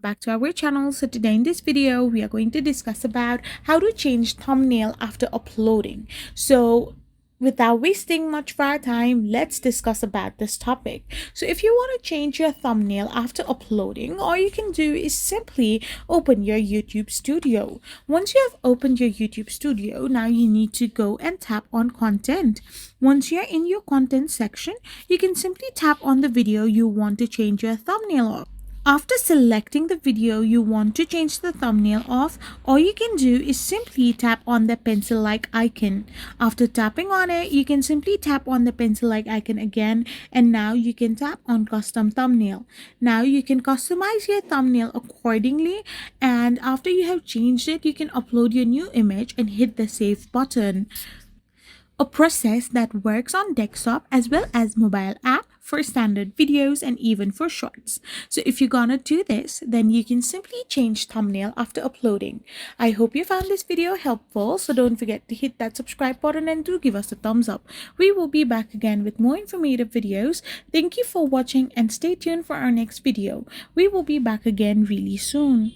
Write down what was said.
back to our channel. So today in this video we are going to discuss about how to change thumbnail after uploading. So without wasting much of our time, let's discuss about this topic. So if you want to change your thumbnail after uploading, all you can do is simply open your YouTube studio. Once you have opened your YouTube studio, now you need to go and tap on content. Once you're in your content section, you can simply tap on the video you want to change your thumbnail of. After selecting the video you want to change the thumbnail of, all you can do is simply tap on the pencil-like icon. After tapping on it, you can simply tap on the pencil-like icon again, and now you can tap on custom thumbnail. Now you can customize your thumbnail accordingly, and after you have changed it, you can upload your new image and hit the save button. A process that works on desktop as well as mobile app for standard videos and even for shorts. So if you're gonna do this, then you can simply change thumbnail after uploading. I hope you found this video helpful, so don't forget to hit that subscribe button and do give us a thumbs up. We will be back again with more informative videos. Thank you for watching and stay tuned for our next video. We will be back again really soon.